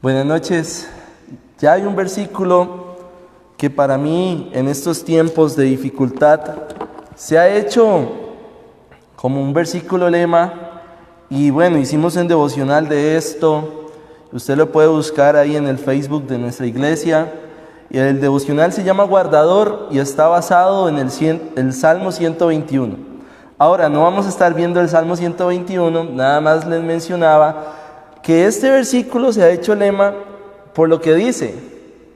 Buenas noches. Ya hay un versículo que para mí en estos tiempos de dificultad se ha hecho como un versículo lema y bueno, hicimos un devocional de esto. Usted lo puede buscar ahí en el Facebook de nuestra iglesia. Y el devocional se llama Guardador y está basado en el Salmo 121. Ahora, no vamos a estar viendo el Salmo 121, nada más les mencionaba que este versículo se ha hecho lema por lo que dice.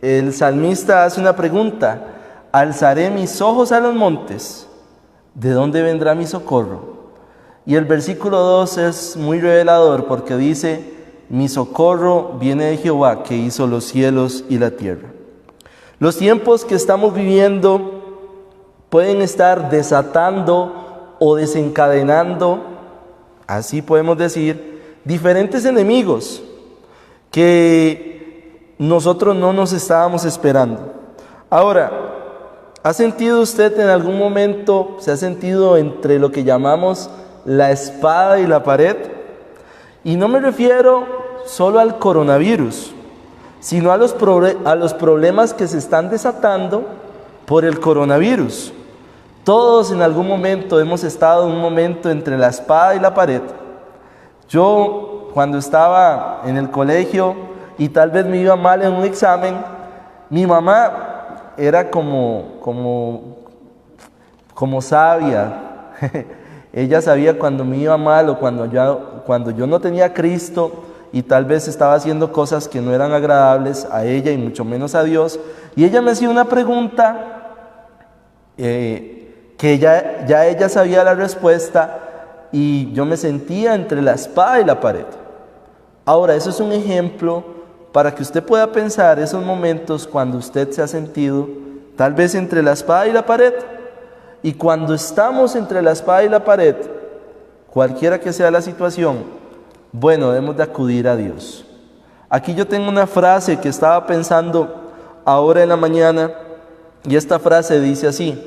El salmista hace una pregunta: alzaré mis ojos a los montes, ¿de dónde vendrá mi socorro? Y el versículo 2 es muy revelador porque dice: mi socorro viene de Jehová, que hizo los cielos y la tierra. Los tiempos que estamos viviendo pueden estar desatando o desencadenando, así podemos decir, diferentes enemigos que nosotros no nos estábamos esperando. Ahora, ¿ha sentido usted en algún momento, se ha sentido entre lo que llamamos la espada y la pared? Y no me refiero solo al coronavirus, sino a los problemas que se están desatando por el coronavirus. Todos en algún momento hemos estado en un momento entre la espada y la pared. Yo, cuando estaba en el colegio y tal vez me iba mal en un examen, mi mamá era como sabia. Ella sabía cuando me iba mal o cuando yo no tenía a Cristo y tal vez estaba haciendo cosas que no eran agradables a ella y mucho menos a Dios. Y ella me hacía una pregunta que ya ella sabía la respuesta y yo me sentía entre la espada y la pared. Ahora, eso es un ejemplo para que usted pueda pensar esos momentos cuando usted se ha sentido tal vez entre la espada y la pared. Y cuando estamos entre la espada y la pared, cualquiera que sea la situación, bueno, debemos de acudir a Dios. Aquí yo tengo una frase que estaba pensando ahora en la mañana y esta frase dice así: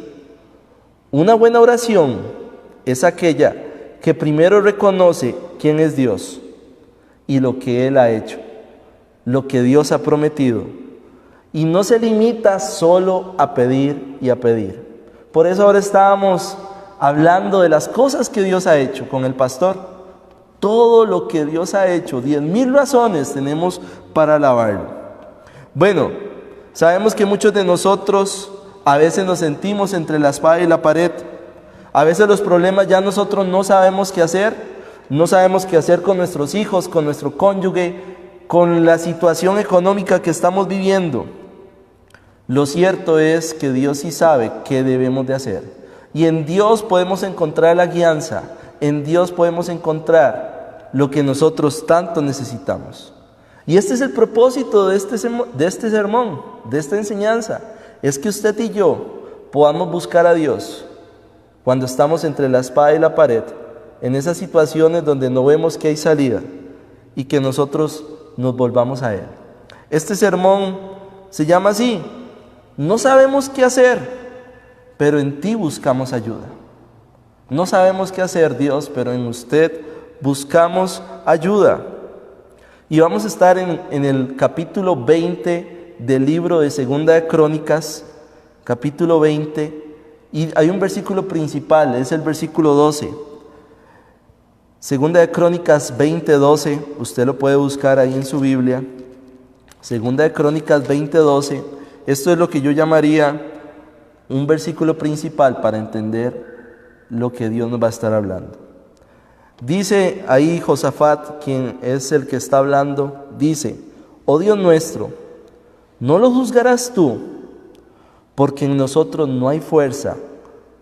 una buena oración es aquella que primero reconoce quién es Dios y lo que Él ha hecho, lo que Dios ha prometido, y no se limita solo a pedir y a pedir. Por eso ahora estábamos hablando de las cosas que Dios ha hecho con el pastor. Todo lo que Dios ha hecho, 10,000 razones tenemos para alabarlo. Bueno, sabemos que muchos de nosotros a veces nos sentimos entre la espada y la pared. A veces los problemas ya nosotros no sabemos qué hacer. No sabemos qué hacer con nuestros hijos, con nuestro cónyuge, con la situación económica que estamos viviendo. Lo cierto es que Dios sí sabe qué debemos de hacer. Y en Dios podemos encontrar la guianza. En Dios podemos encontrar lo que nosotros tanto necesitamos. Y este es el propósito de este sermón, de esta enseñanza. Es que usted y yo podamos buscar a Dios cuando estamos entre la espada y la pared, en esas situaciones donde no vemos que hay salida, y que nosotros nos volvamos a Él. Este sermón se llama así: no sabemos qué hacer, pero en ti buscamos ayuda. No sabemos qué hacer, Dios, pero en usted buscamos ayuda. Y vamos a estar en el capítulo 20 del libro de Segunda de Crónicas, capítulo 20, y hay un versículo principal, es el versículo 12. Segunda de Crónicas 20:12, usted lo puede buscar ahí en su Biblia. Segunda de Crónicas 20:12, esto es lo que yo llamaría un versículo principal para entender lo que Dios nos va a estar hablando. Dice ahí Josafat, quien es el que está hablando, dice: oh Dios nuestro, no lo juzgarás tú, porque en nosotros no hay fuerza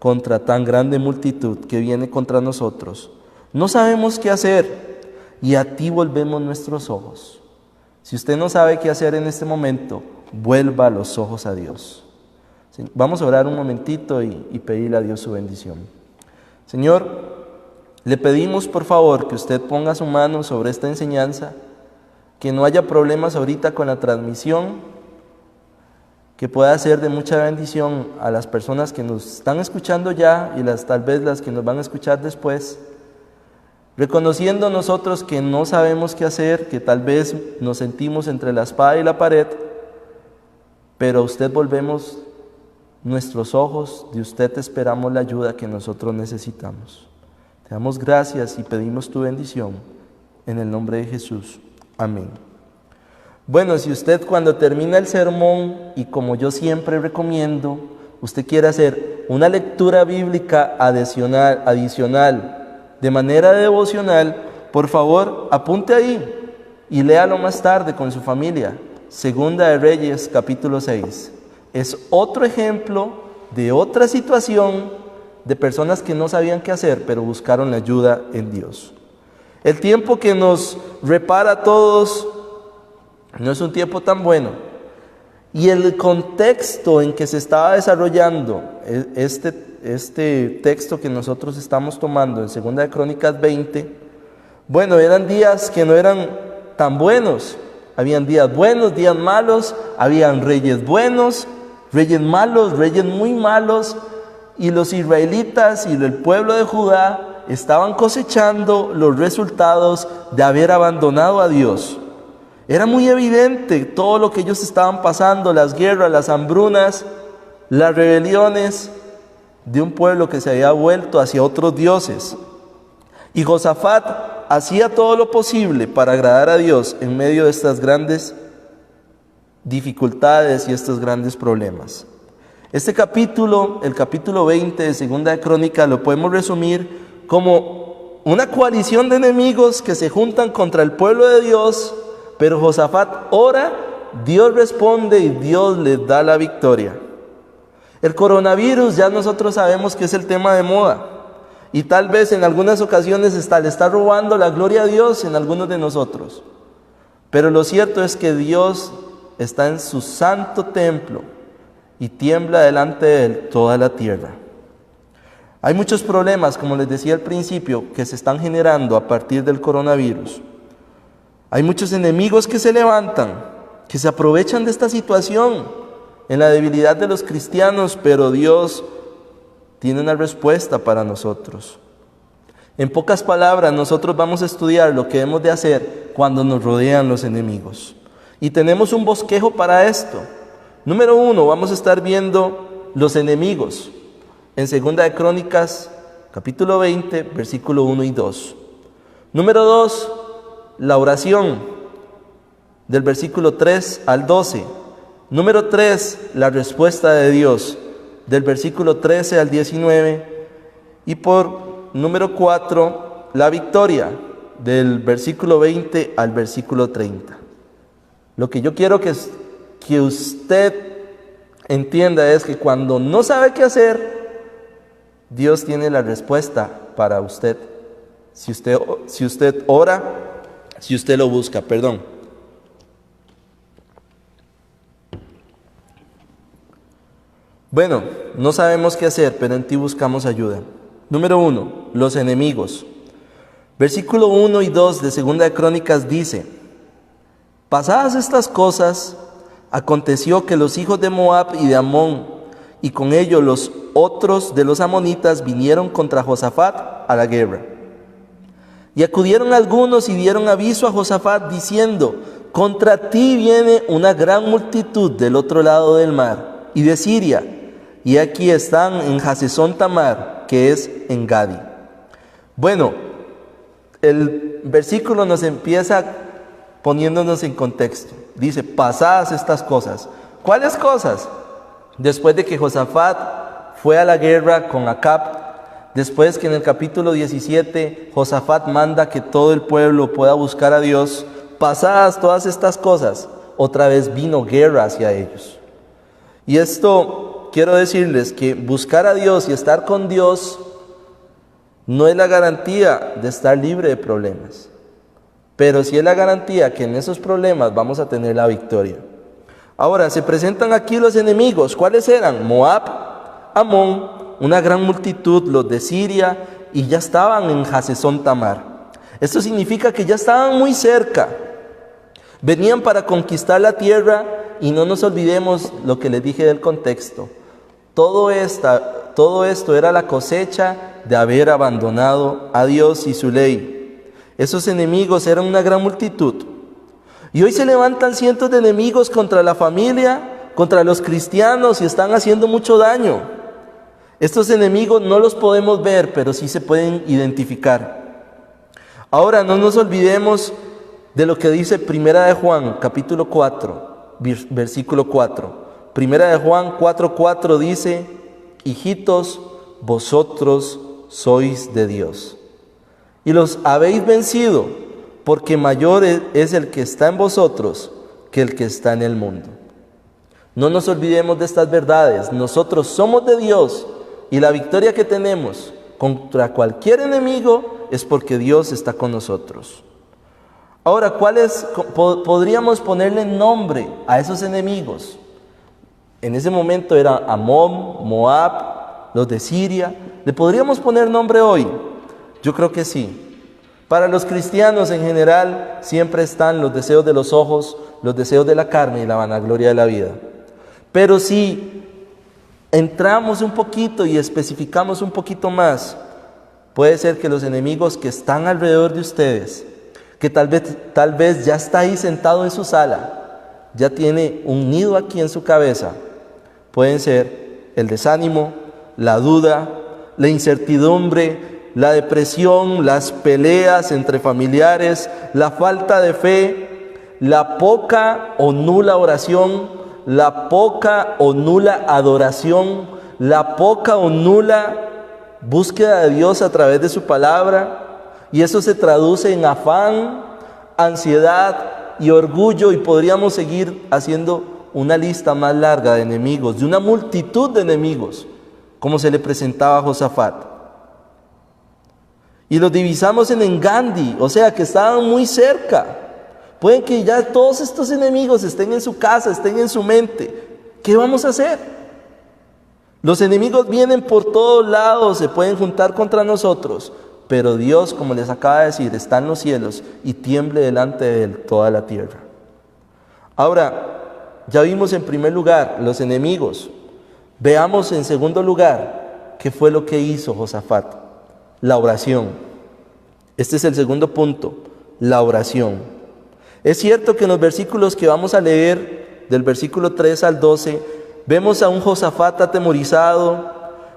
contra tan grande multitud que viene contra nosotros. No sabemos qué hacer y a ti volvemos nuestros ojos. Si usted no sabe qué hacer en este momento, vuelva los ojos a Dios. Vamos a orar un momentito y pedirle a Dios su bendición. Señor, le pedimos por favor que usted ponga su mano sobre esta enseñanza, que no haya problemas ahorita con la transmisión, que pueda ser de mucha bendición a las personas que nos están escuchando ya y tal vez las que nos van a escuchar después. reconociendo nosotros que no sabemos qué hacer, que tal vez nos sentimos entre la espada y la pared, pero a usted volvemos nuestros ojos, de usted esperamos la ayuda que nosotros necesitamos. Te damos gracias y pedimos tu bendición en el nombre de Jesús. Amén. Bueno, si usted cuando termina el sermón, y como yo siempre recomiendo, usted quiere hacer una lectura bíblica adicional de manera devocional, por favor, apunte ahí y léalo más tarde con su familia. Segunda de Reyes, capítulo 6. Es otro ejemplo de otra situación de personas que no sabían qué hacer, pero buscaron la ayuda en Dios. El tiempo que nos repara a todos no es un tiempo tan bueno. Y el contexto en que se estaba desarrollando este texto que nosotros estamos tomando en Segunda de Crónicas 20, bueno, eran días que no eran tan buenos. Habían días buenos, días malos, habían reyes buenos, reyes malos, reyes muy malos, y los israelitas y el pueblo de Judá estaban cosechando los resultados de haber abandonado a Dios. Era muy evidente todo lo que ellos estaban pasando, las guerras, las hambrunas, las rebeliones de un pueblo que se había vuelto hacia otros dioses. Y Josafat hacía todo lo posible para agradar a Dios en medio de estas grandes dificultades y estos grandes problemas. Este capítulo, el capítulo 20 de Segunda de Crónicas, lo podemos resumir como una coalición de enemigos que se juntan contra el pueblo de Dios, pero Josafat ora, Dios responde y Dios les da la victoria. El coronavirus ya nosotros sabemos que es el tema de moda, y tal vez en algunas ocasiones le está robando la gloria a Dios en algunos de nosotros. Pero lo cierto es que Dios está en su santo templo y tiembla delante de él toda la tierra. Hay muchos problemas, como les decía al principio, que se están generando a partir del coronavirus. Hay muchos enemigos que se levantan, que se aprovechan de esta situación en la debilidad de los cristianos, pero Dios tiene una respuesta para nosotros. En pocas palabras, nosotros vamos a estudiar lo que debemos de hacer cuando nos rodean los enemigos. Y tenemos un bosquejo para esto. Número 1, vamos a estar viendo los enemigos en Segunda de Crónicas, capítulo 20, versículo 1 y 2. Número 2, la oración, del versículo 3 al 12. Número 3, la respuesta de Dios, del versículo 13 al 19. Y por número 4, la victoria, del versículo 20 al versículo 30. Lo que yo quiero que usted entienda es que cuando no sabe qué hacer, Dios tiene la respuesta para usted. Si usted ora, si usted lo busca, perdón. Bueno, no sabemos qué hacer, pero en ti buscamos ayuda. Número 1, los enemigos. Versículo 1 y 2 de Segunda de Crónicas dice: pasadas estas cosas, aconteció que los hijos de Moab y de Amón, y con ellos los otros de los amonitas, vinieron contra Josafat a la guerra. Y acudieron algunos y dieron aviso a Josafat, diciendo: contra ti viene una gran multitud del otro lado del mar, y de Siria, y aquí están en Hazezón Tamar, que es en Gadi. Bueno, el versículo nos empieza poniéndonos en contexto. Dice: pasadas estas cosas. ¿Cuáles cosas? Después de que Josafat fue a la guerra con Acab, después que en el capítulo 17 Josafat manda que todo el pueblo pueda buscar a Dios, pasadas todas estas cosas, otra vez vino guerra hacia ellos. Y esto quiero decirles que buscar a Dios y estar con Dios no es la garantía de estar libre de problemas, pero sí es la garantía que en esos problemas vamos a tener la victoria. Ahora, se presentan aquí los enemigos. ¿Cuáles eran? Moab, Amón, una gran multitud, los de Siria, y ya estaban en Hazezón Tamar. Esto significa que ya estaban muy cerca. Venían para conquistar la tierra, y no nos olvidemos lo que les dije del contexto. Todo esto era la cosecha de haber abandonado a Dios y su ley. Esos enemigos eran una gran multitud. Y hoy se levantan cientos de enemigos contra la familia, contra los cristianos y están haciendo mucho daño. Estos enemigos no los podemos ver, pero sí se pueden identificar. Ahora no nos olvidemos de lo que dice Primera de Juan, capítulo 4, versículo 4. Primera de Juan 4:4 dice: hijitos, vosotros sois de Dios, y los habéis vencido, porque mayor es el que está en vosotros que el que está en el mundo. No nos olvidemos de estas verdades. Nosotros somos de Dios, y la victoria que tenemos contra cualquier enemigo es porque Dios está con nosotros. Ahora, podríamos ponerle nombre a esos enemigos? En ese momento era Amón, Moab, los de Siria. ¿Le podríamos poner nombre hoy? Yo creo que sí. Para los cristianos en general siempre están los deseos de los ojos, los deseos de la carne y la vanagloria de la vida. Pero si entramos un poquito y especificamos un poquito más, puede ser que los enemigos que están alrededor de ustedes, que tal vez ya está ahí sentado en su sala, ya tiene un nido aquí en su cabeza, pueden ser el desánimo, la duda, la incertidumbre, la depresión, las peleas entre familiares, la falta de fe, la poca o nula oración, la poca o nula adoración, la poca o nula búsqueda de Dios a través de su palabra, y eso se traduce en afán, ansiedad y orgullo, y podríamos seguir haciendo una lista más larga de enemigos, de una multitud de enemigos, como se le presentaba a Josafat. Y los divisamos en Engandi, o sea que estaban muy cerca. Pueden que ya todos estos enemigos estén en su casa, estén en su mente. ¿Qué vamos a hacer? Los enemigos vienen por todos lados, se pueden juntar contra nosotros, pero Dios, como les acaba de decir, está en los cielos y tiemble delante de Él toda la tierra. Ahora, ya vimos en primer lugar los enemigos. Veamos en segundo lugar qué fue lo que hizo Josafat: la oración. Este es el segundo punto, la oración. Es cierto que en los versículos que vamos a leer, del versículo 3 al 12, vemos a un Josafat atemorizado,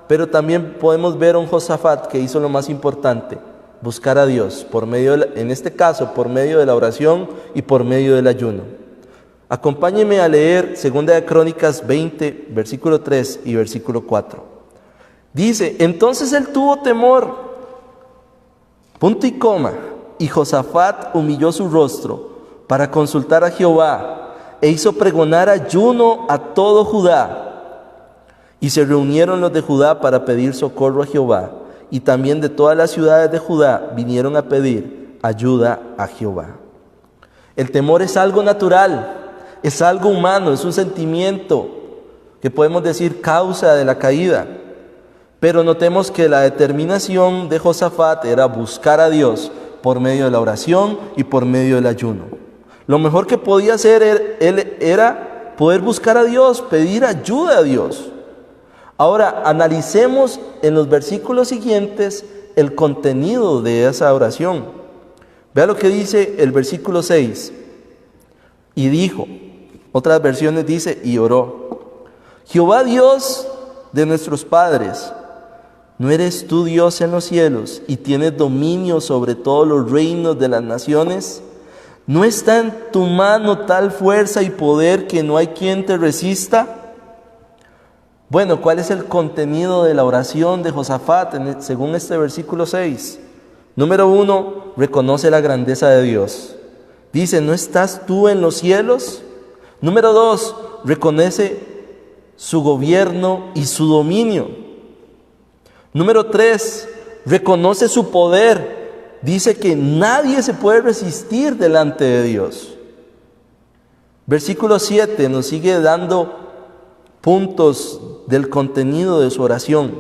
pero también podemos ver a un Josafat que hizo lo más importante: buscar a Dios, en este caso por medio de la oración y por medio del ayuno. Acompáñenme a leer 2 de Crónicas 20, versículo 3 y versículo 4. Dice: entonces él tuvo temor, punto y coma, y Josafat humilló su rostro para consultar a Jehová, e hizo pregonar ayuno a todo Judá. Y se reunieron los de Judá para pedir socorro a Jehová, y también de todas las ciudades de Judá vinieron a pedir ayuda a Jehová. El temor es algo natural, es algo humano, es un sentimiento que podemos decir causa de la caída. Pero notemos que la determinación de Josafat era buscar a Dios por medio de la oración y por medio del ayuno. Lo mejor que podía hacer él era poder buscar a Dios, pedir ayuda a Dios. Ahora, analicemos en los versículos siguientes el contenido de esa oración. Vea lo que dice el versículo 6. Y dijo, otras versiones dice, y oró: Jehová Dios de nuestros padres, ¿no eres tú Dios en los cielos y tienes dominio sobre todos los reinos de las naciones? ¿No está en tu mano tal fuerza y poder que no hay quien te resista? Bueno, ¿cuál es el contenido de la oración de Josafat según este versículo 6? Número 1, reconoce la grandeza de Dios. Dice, ¿no estás tú en los cielos? Número 2, reconoce su gobierno y su dominio. Número 3, reconoce su poder. Dice que nadie se puede resistir delante de Dios. Versículo 7 nos sigue dando puntos del contenido de su oración.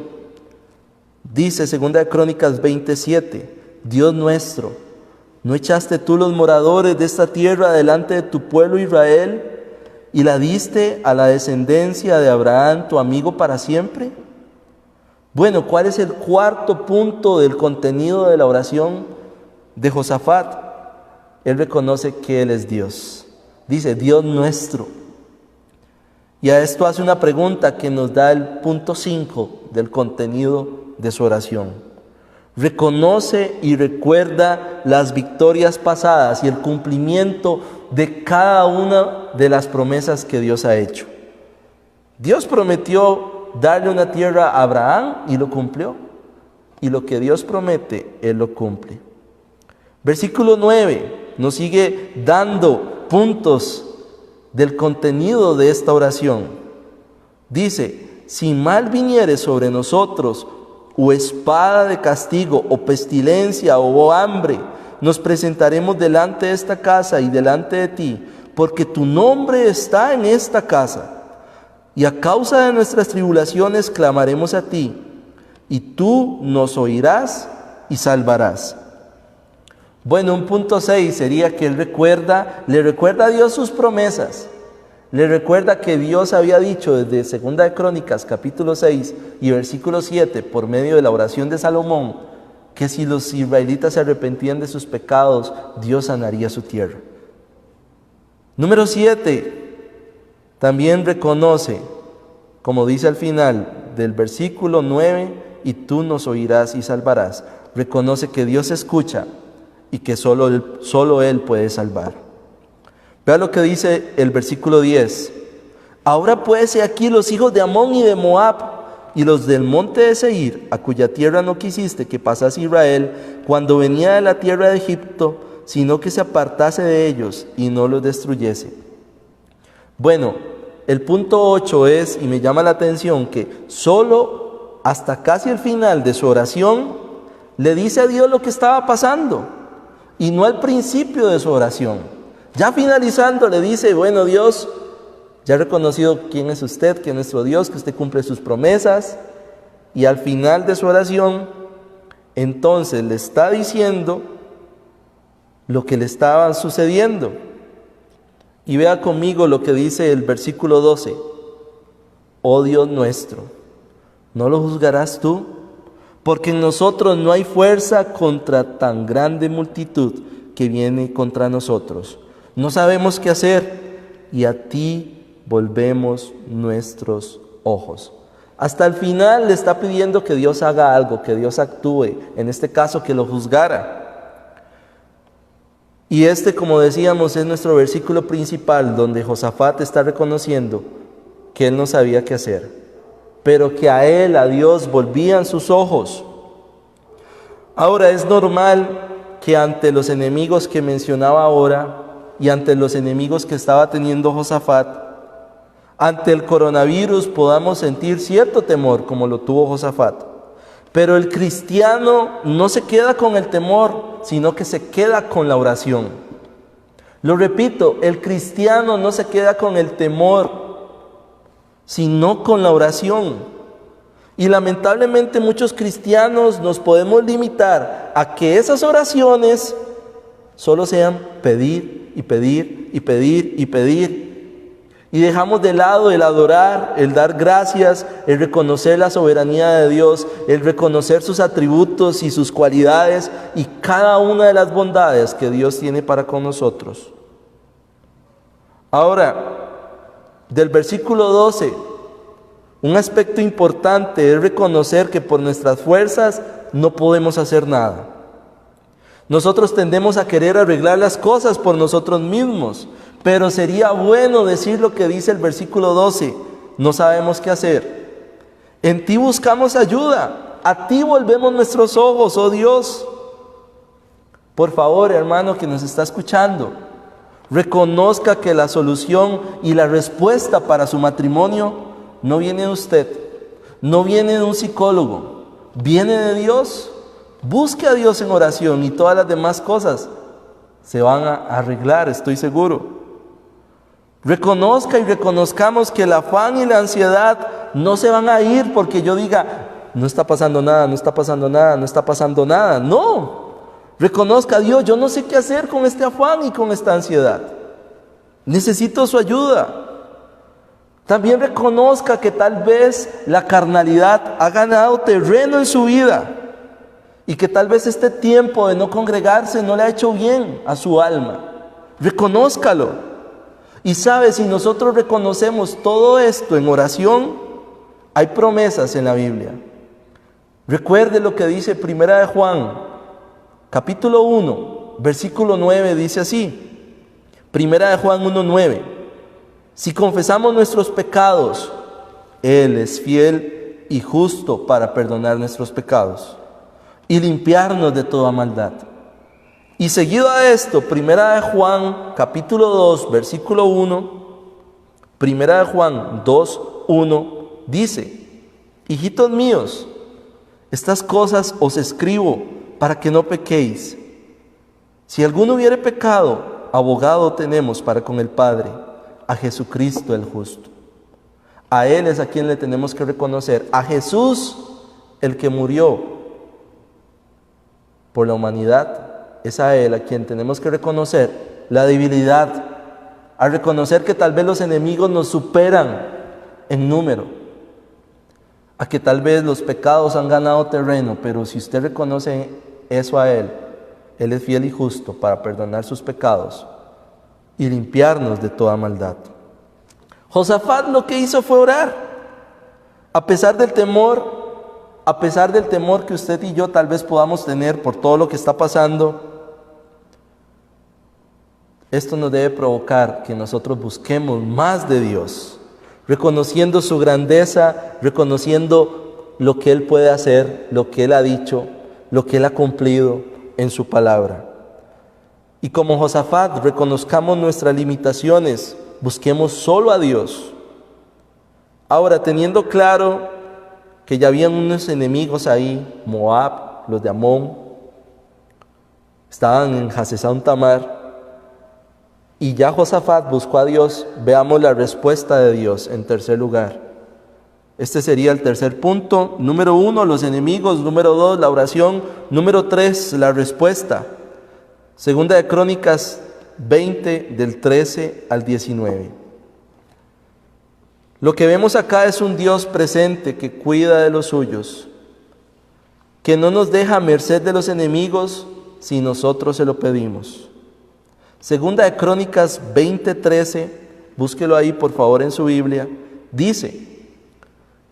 Dice 2 de Crónicas 27, Dios nuestro, ¿no echaste tú los moradores de esta tierra delante de tu pueblo Israel y la diste a la descendencia de Abraham, tu amigo, para siempre? Bueno, ¿cuál es el cuarto punto del contenido de la oración? de Josafat, él reconoce que Él es Dios. Dice, Dios nuestro. Y a esto hace una pregunta que nos da el punto 5 del contenido de su oración. Reconoce y recuerda las victorias pasadas y el cumplimiento de cada una de las promesas que Dios ha hecho. Dios prometió darle una tierra a Abraham y lo cumplió. Y lo que Dios promete, Él lo cumple. Versículo 9 nos sigue dando puntos del contenido de esta oración. Dice, si mal viniere sobre nosotros, o espada de castigo, o pestilencia, o hambre, nos presentaremos delante de esta casa y delante de ti, porque tu nombre está en esta casa. Y a causa de nuestras tribulaciones clamaremos a ti, y tú nos oirás y salvarás. Bueno, un punto 6 sería que él le recuerda a Dios sus promesas. Le recuerda que Dios había dicho desde 2 de Crónicas, capítulo 6 y versículo 7, por medio de la oración de Salomón, que si los israelitas se arrepentían de sus pecados, Dios sanaría su tierra. Número 7, también reconoce, como dice al final del versículo 9, y tú nos oirás y salvarás. Reconoce que Dios escucha y que solo Él puede salvar. Vea lo que dice el versículo 10. Ahora pues he aquí los hijos de Amón y de Moab y los del monte de Seir, a cuya tierra no quisiste que pasase Israel cuando venía de la tierra de Egipto, sino que se apartase de ellos y no los destruyese. Bueno, el punto 8 es, y me llama la atención, que solo hasta casi el final de su oración le dice a Dios lo que estaba pasando, y no al principio de su oración. Ya finalizando le dice, bueno Dios, ya he reconocido quién es usted, que es nuestro Dios, que usted cumple sus promesas, y al final de su oración, entonces le está diciendo lo que le estaba sucediendo. Y vea conmigo lo que dice el versículo 12. Oh Dios nuestro, ¿no lo juzgarás tú? Porque en nosotros no hay fuerza contra tan grande multitud que viene contra nosotros. No sabemos qué hacer y a ti volvemos nuestros ojos. Hasta el final le está pidiendo que Dios haga algo, que Dios actúe, en este caso que lo juzgara. Y como decíamos, es nuestro versículo principal, donde Josafat está reconociendo que él no sabía qué hacer, pero que a él, a Dios, volvían sus ojos. Ahora es normal que ante los enemigos que mencionaba ahora y ante los enemigos que estaba teniendo Josafat, ante el coronavirus podamos sentir cierto temor como lo tuvo Josafat. Pero el cristiano no se queda con el temor, sino que se queda con la oración. Lo repito, el cristiano no se queda con el temor, sino con la oración. Y lamentablemente muchos cristianos nos podemos limitar a que esas oraciones solo sean pedir y pedir y pedir y pedir. Y dejamos de lado el adorar, el dar gracias, el reconocer la soberanía de Dios, el reconocer sus atributos y sus cualidades y cada una de las bondades que Dios tiene para con nosotros. Ahora, del versículo 12, un aspecto importante es reconocer que por nuestras fuerzas no podemos hacer nada. Nosotros tendemos a querer arreglar las cosas por nosotros mismos, pero sería bueno decir lo que dice el versículo 12, no sabemos qué hacer. En ti buscamos ayuda, a ti volvemos nuestros ojos, oh Dios. Por favor, hermano que nos está escuchando, reconozca que la solución y la respuesta para su matrimonio no viene de usted, no viene de un psicólogo, viene de Dios. Busque a Dios en oración y todas las demás cosas se van a arreglar, estoy seguro. Reconozca y reconozcamos que el afán y la ansiedad no se van a ir porque yo diga, no está pasando nada, no está pasando nada, no está pasando nada. No, reconozca a Dios, yo no sé qué hacer con este afán y con esta ansiedad. Necesito su ayuda. También reconozca que tal vez la carnalidad ha ganado terreno en su vida. y que tal vez este tiempo de no congregarse no le ha hecho bien a su alma. Reconózcalo. Y sabe, si nosotros reconocemos todo esto en oración, hay promesas en la Biblia. Recuerde lo que dice Primera de Juan, capítulo 1, versículo 9, dice así. Primera de Juan 1:9. Si confesamos nuestros pecados, Él es fiel y justo para perdonar nuestros pecados y limpiarnos de toda maldad. Y seguido a esto, Primera de Juan, capítulo 2, versículo 1, Primera de Juan 2:1, dice: hijitos míos, estas cosas os escribo para que no pequéis. Si alguno hubiere pecado, abogado tenemos para con el Padre, a Jesucristo el justo. A Él es a quien le tenemos que reconocer, a Jesús, el que murió por la humanidad. Es a Él a quien tenemos que reconocer la debilidad, a reconocer que tal vez los enemigos nos superan en número, a que tal vez los pecados han ganado terreno, pero si usted reconoce eso a Él, Él es fiel y justo para perdonar sus pecados y limpiarnos de toda maldad. Josafat lo que hizo fue orar, a pesar del temor que usted y yo tal vez podamos tener por todo lo que está pasando. Esto nos debe provocar que nosotros busquemos más de Dios, reconociendo su grandeza, reconociendo lo que Él puede hacer, lo que Él ha dicho, lo que Él ha cumplido en su palabra. Y como Josafat, reconozcamos nuestras limitaciones, busquemos solo a Dios. Ahora, teniendo claro que ya habían unos enemigos ahí, Moab, los de Amón, estaban en Hasezón Tamar, y ya Josafat buscó a Dios, veamos la respuesta de Dios en tercer lugar. Este sería el tercer punto. Número 1, los enemigos. Número 2, la oración. Número 3, la respuesta. Segunda de Crónicas 20, del 13 al 19. Lo que vemos acá es un Dios presente que cuida de los suyos, que no nos deja a merced de los enemigos si nosotros se lo pedimos. Segunda de Crónicas 20:13, búsquelo ahí por favor en su Biblia, dice: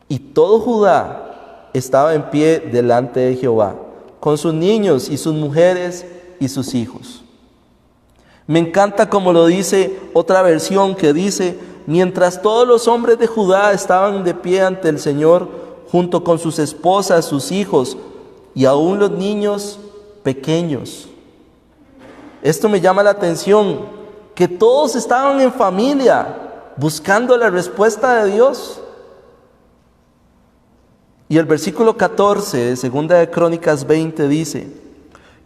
y todo Judá estaba en pie delante de Jehová, con sus niños y sus mujeres y sus hijos. Me encanta como lo dice otra versión que dice: mientras todos los hombres de Judá estaban de pie ante el Señor, junto con sus esposas, sus hijos y aún los niños pequeños. Esto me llama la atención, que todos estaban en familia, buscando la respuesta de Dios. Y el versículo 14 de Segunda de Crónicas 20 dice: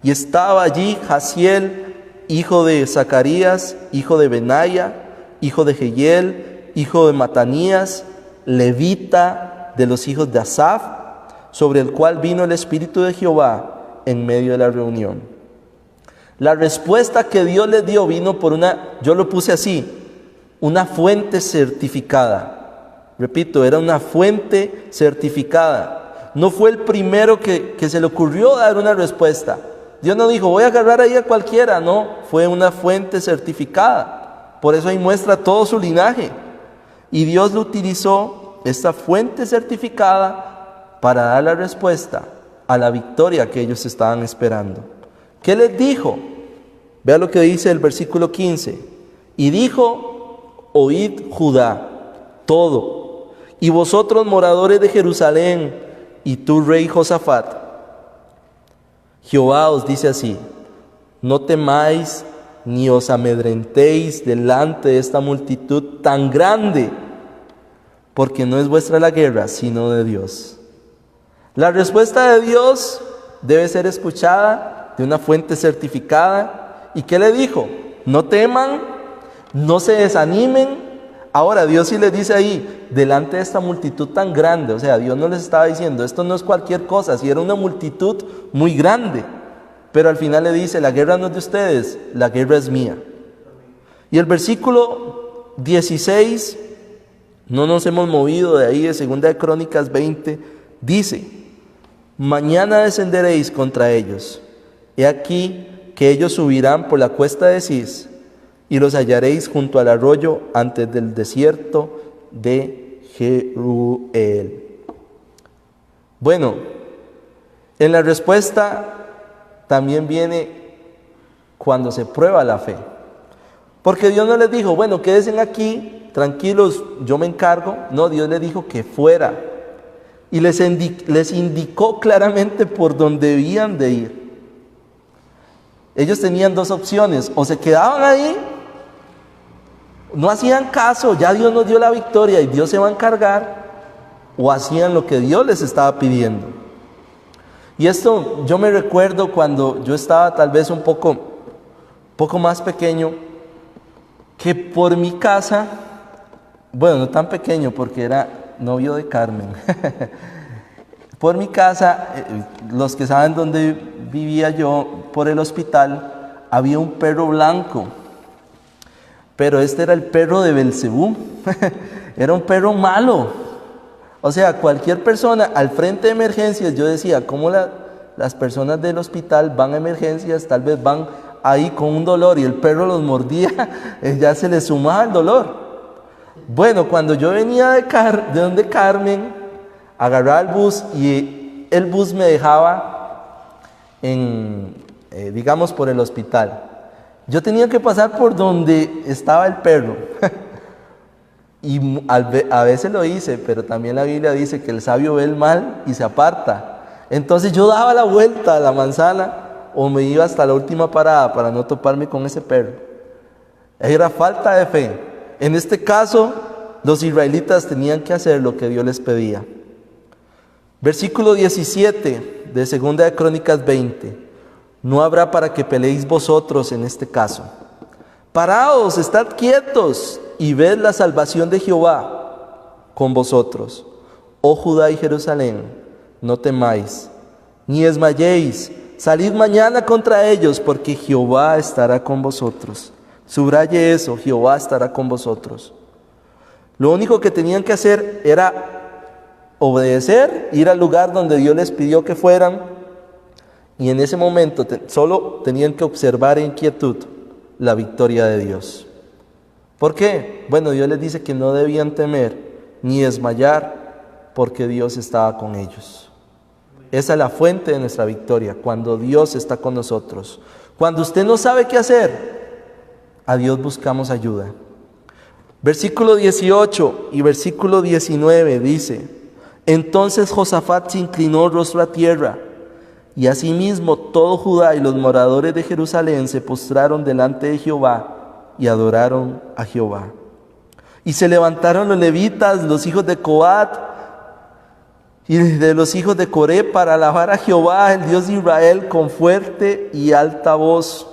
y estaba allí Jaziel, hijo de Zacarías, hijo de Benaya, hijo de Jehiel, hijo de Matanías, levita de los hijos de Asaf, sobre el cual vino el Espíritu de Jehová en medio de la reunión. La respuesta que Dios les dio vino por yo lo puse así, una fuente certificada. Repito, era una fuente certificada. No fue el primero que se le ocurrió dar una respuesta. Dios no dijo, voy a agarrar ahí a cualquiera. No, fue una fuente certificada. Por eso ahí muestra todo su linaje. Y Dios lo utilizó, esta fuente certificada, para dar la respuesta a la victoria que ellos estaban esperando. ¿Qué les dijo? Vea lo que dice el versículo 15. Y dijo: oíd Judá, todo, y vosotros moradores de Jerusalén, y tú rey Josafat. Jehová os dice así: no temáis ni os amedrentéis delante de esta multitud tan grande, porque no es vuestra la guerra, sino de Dios. La respuesta de Dios debe ser escuchada de una fuente certificada. ¿Y qué le dijo? No teman, no se desanimen. Ahora Dios sí les dice ahí, delante de esta multitud tan grande. O sea, Dios no les estaba diciendo, esto no es cualquier cosa, si era una multitud muy grande. Pero al final le dice, la guerra no es de ustedes, la guerra es mía. Y el versículo 16, no nos hemos movido de ahí, de Segunda de Crónicas 20, dice: Mañana descenderéis contra ellos. He aquí que ellos subirán por la cuesta de Cis, y los hallaréis junto al arroyo antes del desierto de Jeruel. Bueno, en la respuesta también viene cuando se prueba la fe. Porque Dios no les dijo, bueno, quédense aquí, tranquilos, yo me encargo. No, Dios les dijo que fuera. Y les indicó claramente por dónde debían de ir. Ellos tenían dos opciones, o se quedaban ahí, no hacían caso, ya Dios nos dio la victoria y Dios se va a encargar, o hacían lo que Dios les estaba pidiendo. Y esto yo me recuerdo cuando yo estaba tal vez un poco más pequeño, que por mi casa, bueno, no tan pequeño porque era novio de Carmen, por mi casa, los que saben dónde vivía yo, por el hospital, había un perro blanco, pero este era el perro de Belcebú, era un perro malo. O sea, cualquier persona al frente de emergencias, yo decía, ¿cómo las personas del hospital van a emergencias? Tal vez van ahí con un dolor y el perro los mordía, ya se les sumaba el dolor. Bueno, cuando yo venía de donde Carmen, agarraba el bus y el bus me dejaba digamos, por el hospital. Yo tenía que pasar por donde estaba el perro. Y a veces lo hice, pero también la Biblia dice que el sabio ve el mal y se aparta. Entonces yo daba la vuelta a la manzana o me iba hasta la última parada para no toparme con ese perro. Era falta de fe. En este caso, los israelitas tenían que hacer lo que Dios les pedía. Versículo 17 de 2 de Crónicas 20. No habrá para que peleéis vosotros en este caso. Paraos, estad quietos y ved la salvación de Jehová con vosotros. Oh Judá y Jerusalén, no temáis, ni desmayéis. Salid mañana contra ellos, porque Jehová estará con vosotros. Subraye eso, Jehová estará con vosotros. Lo único que tenían que hacer era obedecer, ir al lugar donde Dios les pidió que fueran, y en ese momento solo tenían que observar en quietud la victoria de Dios. ¿Por qué? Bueno, Dios les dice que no debían temer ni desmayar, porque Dios estaba con ellos. Esa es la fuente de nuestra victoria, cuando Dios está con nosotros. Cuando usted no sabe qué hacer, a Dios buscamos ayuda. Versículo 18 y versículo 19 dice: Entonces Josafat se inclinó rostro a tierra, y asimismo todo Judá y los moradores de Jerusalén se postraron delante de Jehová y adoraron a Jehová. Y se levantaron los levitas, los hijos de Coat y de los hijos de Coré, para alabar a Jehová, el Dios de Israel, con fuerte y alta voz.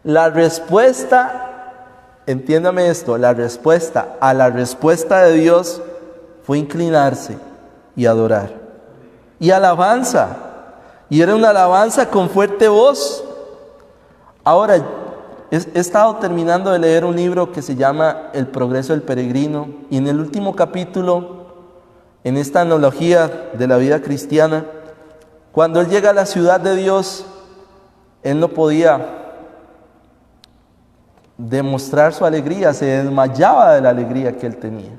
La respuesta, entiéndame esto, la respuesta a la respuesta de Dios fue inclinarse y adorar. Y alabanza. Y era una alabanza con fuerte voz. Ahora, he estado terminando de leer un libro que se llama El progreso del peregrino. Y en el último capítulo, en esta analogía de la vida cristiana, cuando él llega a la ciudad de Dios, él no podía demostrar su alegría, se desmayaba de la alegría que él tenía.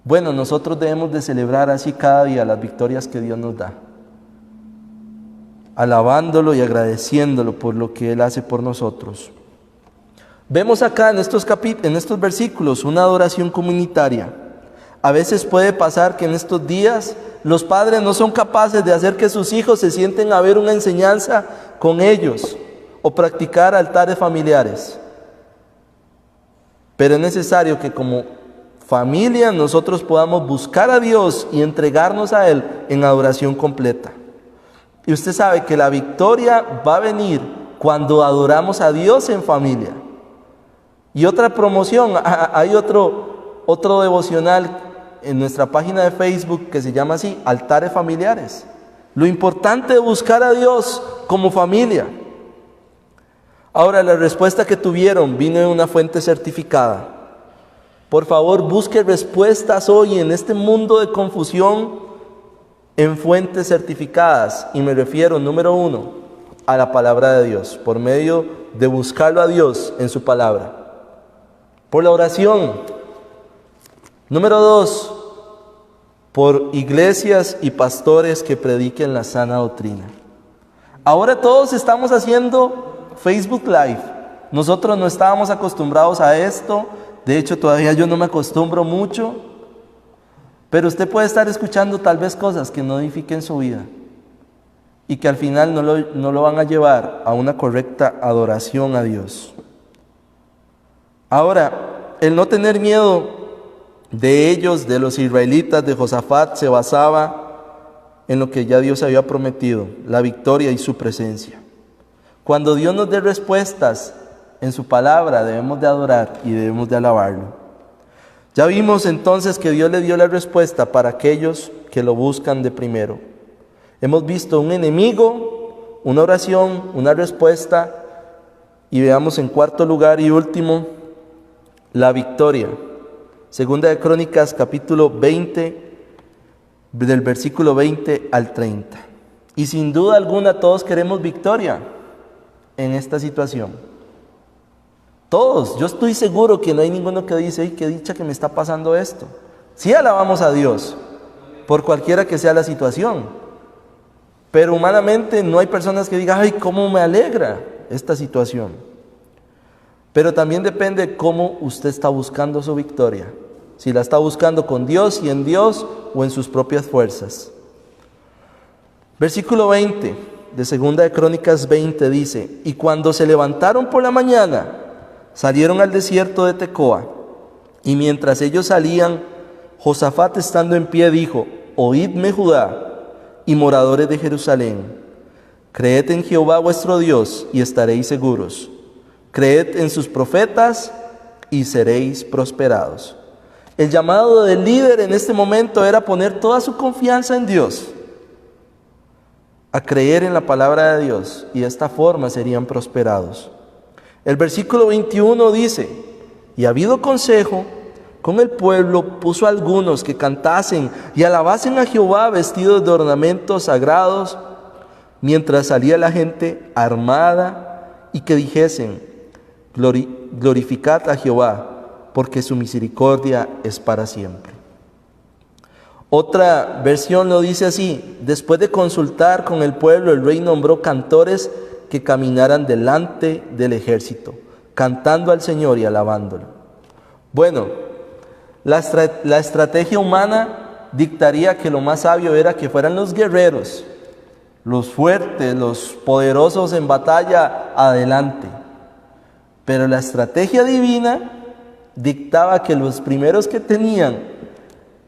Bueno, nosotros debemos de celebrar así cada día las victorias que Dios nos da, alabándolo y agradeciéndolo por lo que Él hace por nosotros. Vemos acá en estos versículos una adoración comunitaria. A veces puede pasar que en estos días los padres no son capaces de hacer que sus hijos se sienten a ver una enseñanza con ellos o practicar altares familiares. Pero es necesario que como familia nosotros podamos buscar a Dios y entregarnos a Él en adoración completa. Y usted sabe que la victoria va a venir cuando adoramos a Dios en familia. Y otra promoción, hay otro devocional en nuestra página de Facebook que se llama así, Altares Familiares. Lo importante de buscar a Dios como familia. Ahora, la respuesta que tuvieron vino de una fuente certificada. Por favor, busque respuestas hoy en este mundo de confusión en fuentes certificadas, y me refiero, número 1, a la palabra de Dios, por medio de buscarlo a Dios en su palabra, por la oración. Número 2, por iglesias y pastores que prediquen la sana doctrina. Ahora todos estamos haciendo Facebook Live. Nosotros no estábamos acostumbrados a esto. De hecho, todavía yo no me acostumbro mucho. Pero usted puede estar escuchando tal vez cosas que no edifiquen su vida y que al final no lo van a llevar a una correcta adoración a Dios. Ahora, el no tener miedo de ellos, de los israelitas, de Josafat, se basaba en lo que ya Dios había prometido, la victoria y su presencia. Cuando Dios nos dé respuestas en su palabra, debemos de adorar y debemos de alabarlo. Ya vimos entonces que Dios le dio la respuesta para aquellos que lo buscan de primero. Hemos visto un enemigo, una oración, una respuesta, y veamos en cuarto lugar y último, la victoria. Segunda de Crónicas, capítulo 20, del versículo 20 al 30. Y sin duda alguna todos queremos victoria en esta situación. Todos, yo estoy seguro que no hay ninguno que dice, ¡ay, qué dicha que me está pasando esto! Sí alabamos a Dios, por cualquiera que sea la situación. Pero humanamente no hay personas que digan, ¡ay, cómo me alegra esta situación! Pero también depende de cómo usted está buscando su victoria. Si la está buscando con Dios y en Dios o en sus propias fuerzas. Versículo 20 de Segunda de Crónicas 20 dice, y cuando se levantaron por la mañana, salieron al desierto de Tecoa, y mientras ellos salían, Josafat estando en pie dijo, oídme Judá y moradores de Jerusalén, creed en Jehová vuestro Dios y estaréis seguros, creed en sus profetas y seréis prosperados. El llamado del líder en este momento era poner toda su confianza en Dios, a creer en la palabra de Dios, y de esta forma serían prosperados. El versículo 21 dice, y habido consejo con el pueblo, puso a algunos que cantasen y alabasen a Jehová vestidos de ornamentos sagrados, mientras salía la gente armada, y que dijesen, glorificad a Jehová, porque su misericordia es para siempre. Otra versión lo dice así, después de consultar con el pueblo, el rey nombró cantores que caminaran delante del ejército, cantando al Señor y alabándolo. Bueno, la estrategia humana dictaría que lo más sabio era que fueran los guerreros, los fuertes, los poderosos en batalla, adelante. Pero la estrategia divina dictaba que los primeros que tenían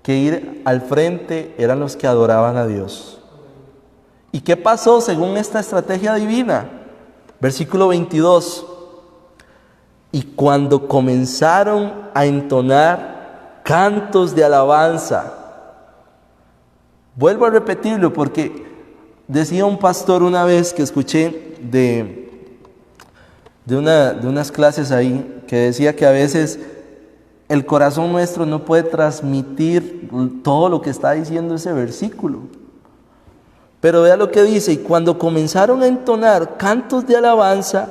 que ir al frente eran los que adoraban a Dios. ¿Y qué pasó según esta estrategia divina? Versículo 22. Y cuando comenzaron a entonar cantos de alabanza, vuelvo a repetirlo porque decía un pastor una vez que escuché de unas clases ahí, que decía que a veces el corazón nuestro no puede transmitir todo lo que está diciendo ese versículo. Pero vea lo que dice, y cuando comenzaron a entonar cantos de alabanza,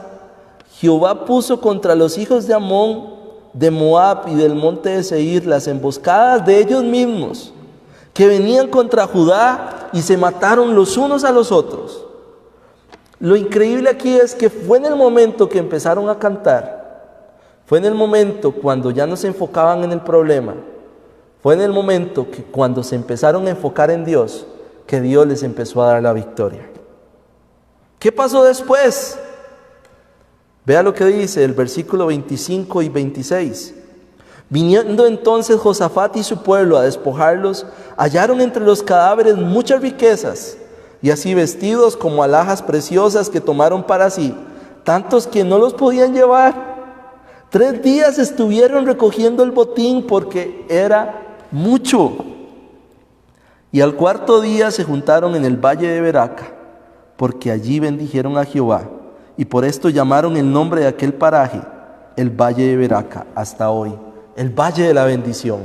Jehová puso contra los hijos de Amón, de Moab y del monte de Seir las emboscadas de ellos mismos, que venían contra Judá y se mataron los unos a los otros. Lo increíble aquí es que fue en el momento que empezaron a cantar, fue en el momento cuando ya no se enfocaban en el problema, fue en el momento que cuando se empezaron a enfocar en Dios, que Dios les empezó a dar la victoria. ¿Qué pasó después? Vea lo que dice el versículo 25 y 26. Viniendo entonces Josafat y su pueblo a despojarlos, hallaron entre los cadáveres muchas riquezas, y así vestidos como alhajas preciosas que tomaron para sí, tantos que no los podían llevar. 3 días estuvieron recogiendo el botín porque era mucho. Y al 4º día se juntaron en el valle de Beraca, porque allí bendijeron a Jehová, y por esto llamaron el nombre de aquel paraje el valle de Beraca hasta hoy, el valle de la bendición.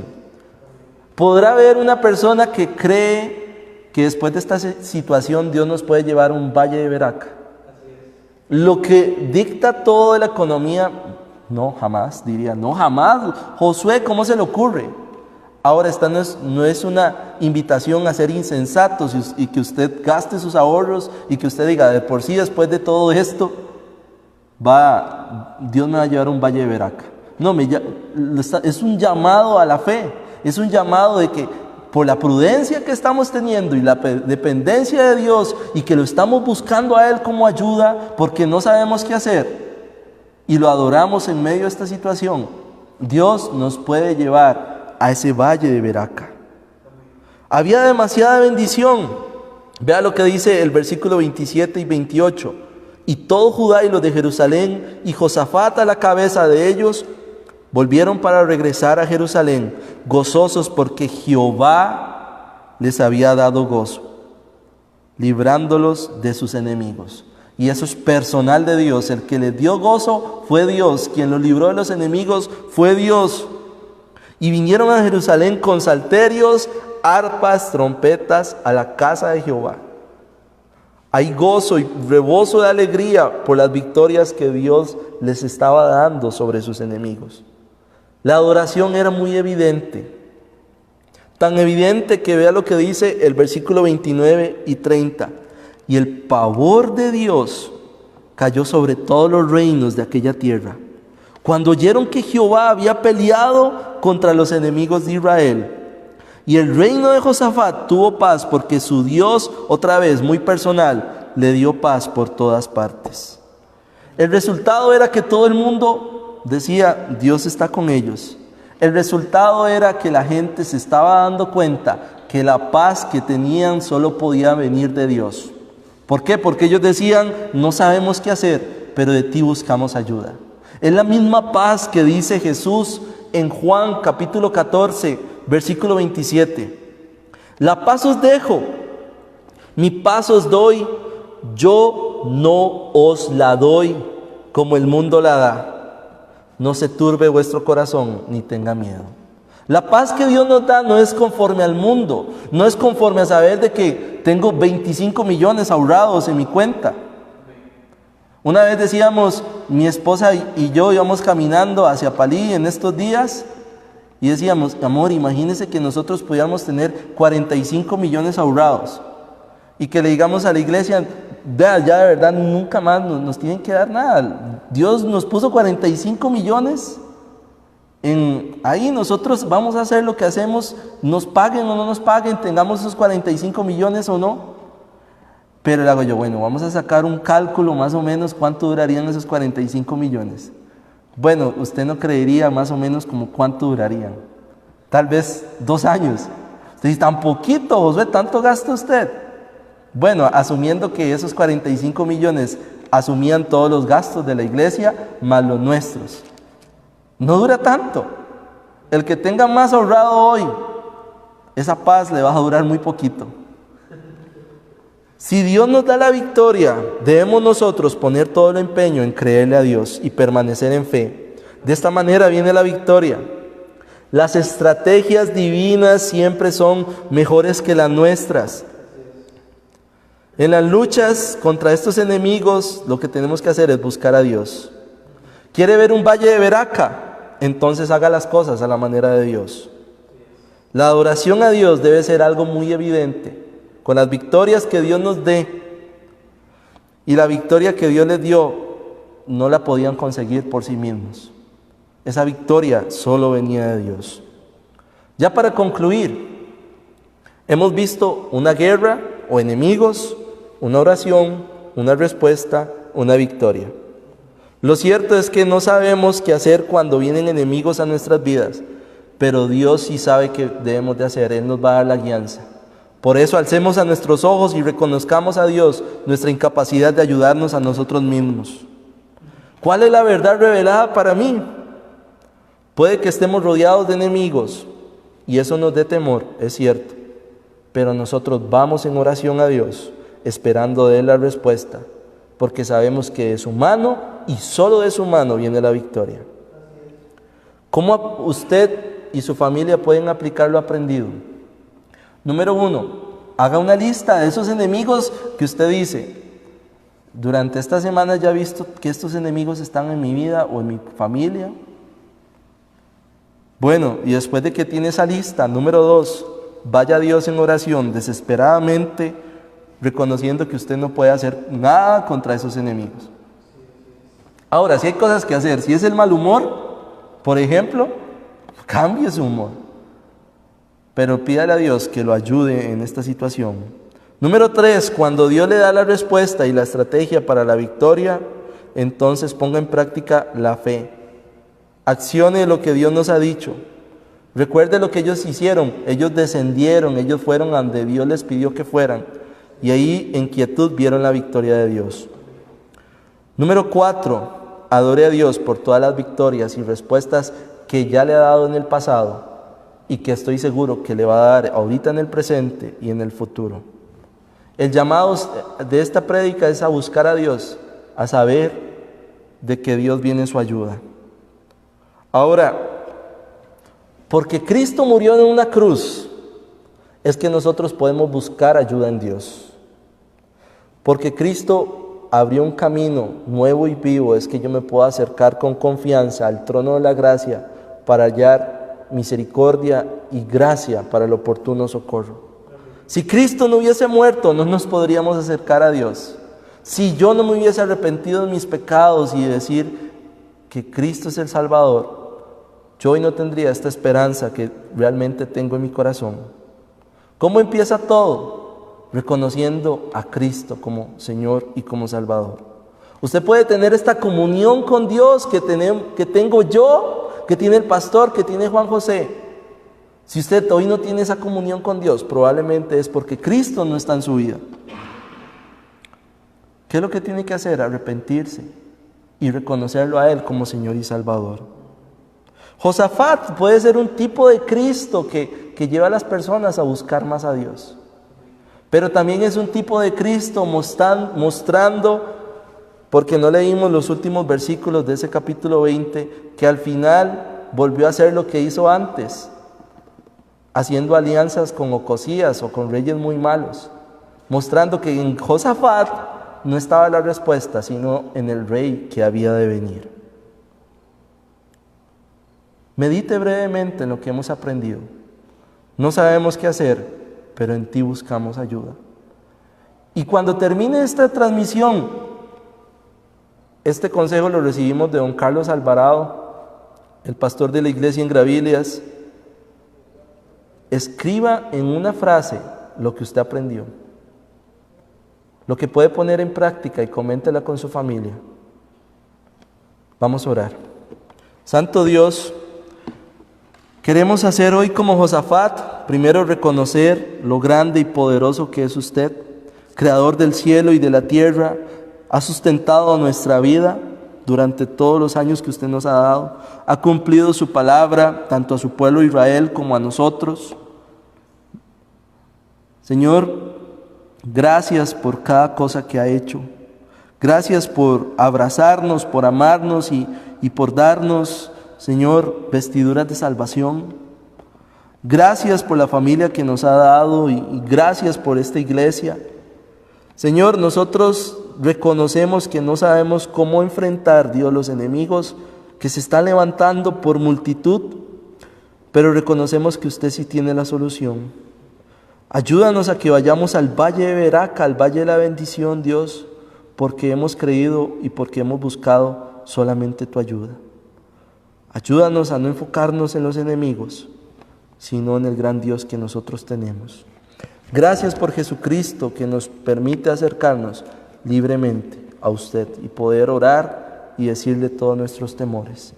Podrá haber una persona que cree que después de esta situación Dios nos puede llevar a un valle de Beraka. Lo que dicta toda la economía, no jamás, diría, no jamás. Josué, ¿cómo se le ocurre? Ahora esta no es una invitación a ser insensatos y que usted gaste sus ahorros y que usted diga, de por sí después de todo esto, Dios me va a llevar a un valle de Beraka. No, es un llamado a la fe, es un llamado de que por la prudencia que estamos teniendo y la dependencia de Dios y que lo estamos buscando a Él como ayuda porque no sabemos qué hacer y lo adoramos en medio de esta situación, Dios nos puede llevar a ese valle de Beraka. Había demasiada bendición. Vea lo que dice el versículo 27 y 28. Y todo Judá y los de Jerusalén y Josafat a la cabeza de ellos volvieron para regresar a Jerusalén, gozosos porque Jehová les había dado gozo, librándolos de sus enemigos. Y eso es personal de Dios. El que les dio gozo fue Dios. Quien los libró de los enemigos fue Dios. Y vinieron a Jerusalén con salterios, arpas, trompetas a la casa de Jehová. Hay gozo y rebozo de alegría por las victorias que Dios les estaba dando sobre sus enemigos. La adoración era muy evidente. Tan evidente que vea lo que dice el versículo 29 y 30. Y el pavor de Dios cayó sobre todos los reinos de aquella tierra, cuando oyeron que Jehová había peleado contra los enemigos de Israel. Y el reino de Josafat tuvo paz porque su Dios, otra vez muy personal, le dio paz por todas partes. El resultado era que todo el mundo decía, Dios está con ellos. El resultado era que la gente se estaba dando cuenta que la paz que tenían solo podía venir de Dios. ¿Por qué? Porque ellos decían, no sabemos qué hacer, pero de ti buscamos ayuda. Es la misma paz que dice Jesús en Juan capítulo 14, versículo 27. La paz os dejo, mi paz os doy, yo no os la doy como el mundo la da. No se turbe vuestro corazón ni tenga miedo. La paz que Dios nos da no es conforme al mundo, no es conforme a saber de que tengo 25 millones ahorrados en mi cuenta. Una vez decíamos, mi esposa y yo íbamos caminando hacia Palí en estos días y decíamos, amor, imagínese que nosotros pudiéramos tener 45 millones ahorrados y que le digamos a la iglesia, vea, ya de verdad nunca más nos tienen que dar nada. Dios nos puso 45 millones ahí, nosotros vamos a hacer lo que hacemos, nos paguen o no nos paguen, tengamos esos 45 millones o no. Pero le hago yo, bueno, vamos a sacar un cálculo más o menos cuánto durarían esos 45 millones. Bueno, usted no creería más o menos como cuánto durarían. Tal vez 2 años. Usted dice, tan poquito, Josué, ¿tanto gasta usted? Bueno, asumiendo que esos 45 millones asumían todos los gastos de la iglesia, más los nuestros. No dura tanto. El que tenga más ahorrado hoy, esa paz le va a durar muy poquito. Si Dios nos da la victoria, debemos nosotros poner todo el empeño en creerle a Dios y permanecer en fe. De esta manera viene la victoria. Las estrategias divinas siempre son mejores que las nuestras. En las luchas contra estos enemigos, lo que tenemos que hacer es buscar a Dios. ¿Quiere ver un valle de Beraka? Entonces haga las cosas a la manera de Dios. La adoración a Dios debe ser algo muy evidente. Con las victorias que Dios nos dé, y la victoria que Dios les dio, no la podían conseguir por sí mismos. Esa victoria solo venía de Dios. Ya para concluir, hemos visto una guerra o enemigos, una oración, una respuesta, una victoria. Lo cierto es que no sabemos qué hacer cuando vienen enemigos a nuestras vidas, pero Dios sí sabe qué debemos de hacer. Él nos va a dar la guianza. Por eso alcemos a nuestros ojos y reconozcamos a Dios nuestra incapacidad de ayudarnos a nosotros mismos. ¿Cuál es la verdad revelada para mí? Puede que estemos rodeados de enemigos y eso nos dé temor, es cierto. Pero nosotros vamos en oración a Dios, esperando de Él la respuesta, porque sabemos que de su mano y solo de su mano viene la victoria. ¿Cómo usted y su familia pueden aplicar lo aprendido? Número 1, Haga una lista de esos enemigos que usted dice: durante esta semana ya he visto que estos enemigos están en mi vida o en mi familia. Bueno, y después de que tiene esa lista, número 2, vaya a Dios en oración desesperadamente, reconociendo que usted no puede hacer nada contra esos enemigos. Ahora, si hay cosas que hacer, si es el mal humor, por ejemplo, cambie su humor, pero pídale a Dios que lo ayude en esta situación. Número 3, cuando Dios le da la respuesta y la estrategia para la victoria, entonces ponga en práctica la fe. Accione lo que Dios nos ha dicho. Recuerde lo que ellos hicieron. Ellos descendieron, ellos fueron a donde Dios les pidió que fueran. Y ahí en quietud vieron la victoria de Dios. Número 4, adore a Dios por todas las victorias y respuestas que ya le ha dado en el pasado y que estoy seguro que le va a dar ahorita en el presente y en el futuro. El llamado de esta prédica es a buscar a Dios, a saber de que Dios viene en su ayuda. Ahora, porque Cristo murió en una cruz, es que nosotros podemos buscar ayuda en Dios. Porque Cristo abrió un camino nuevo y vivo, es que yo me puedo acercar con confianza al trono de la gracia para hallar misericordia y gracia para el oportuno socorro. Si Cristo no hubiese muerto, no nos podríamos acercar a Dios. Si yo no me hubiese arrepentido de mis pecados y decir que Cristo es el Salvador, yo hoy no tendría esta esperanza que realmente tengo en mi corazón. ¿Cómo empieza todo? Reconociendo a Cristo como Señor y como Salvador. Usted puede tener esta comunión con Dios que tengo yo, que tiene el pastor, que tiene Juan José. Si usted hoy no tiene esa comunión con Dios, probablemente es porque Cristo no está en su vida. ¿Qué es lo que tiene que hacer? Arrepentirse y reconocerlo a Él como Señor y Salvador. Josafat puede ser un tipo de Cristo que lleva a las personas a buscar más a Dios. Pero también es un tipo de Cristo mostrando, porque no leímos los últimos versículos de ese capítulo 20, que al final volvió a hacer lo que hizo antes, haciendo alianzas con Ocosías o con reyes muy malos, mostrando que en Josafat no estaba la respuesta, sino en el rey que había de venir. Medite brevemente en lo que hemos aprendido. No sabemos qué hacer, pero en ti buscamos ayuda. Y cuando termine esta transmisión, este consejo lo recibimos de don Carlos Alvarado, el pastor de la iglesia en Gravilias. Escriba en una frase lo que usted aprendió, lo que puede poner en práctica, y coméntela con su familia. Vamos a orar. Santo Dios, queremos hacer hoy como Josafat, primero reconocer lo grande y poderoso que es usted, creador del cielo y de la tierra. Ha sustentado nuestra vida durante todos los años que usted nos ha dado. Ha cumplido su palabra tanto a su pueblo Israel como a nosotros. Señor, gracias por cada cosa que ha hecho. Gracias por abrazarnos, por amarnos y por darnos, Señor, vestiduras de salvación. Gracias por la familia que nos ha dado y gracias por esta iglesia. Señor, nosotros reconocemos que no sabemos cómo enfrentar, Dios, los enemigos que se están levantando por multitud, pero reconocemos que usted sí tiene la solución. Ayúdanos a que vayamos al valle de Veraca, al valle de la bendición, Dios, porque hemos creído y porque hemos buscado solamente tu ayuda. Ayúdanos a no enfocarnos en los enemigos, sino en el gran Dios que nosotros tenemos. Gracias por Jesucristo, que nos permite acercarnos libremente a usted y poder orar y decirle todos nuestros temores.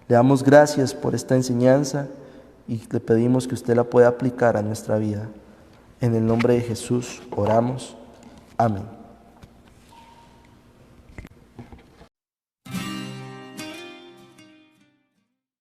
Le damos gracias por esta enseñanza y le pedimos que usted la pueda aplicar a nuestra vida. En el nombre de Jesús oramos. Amén.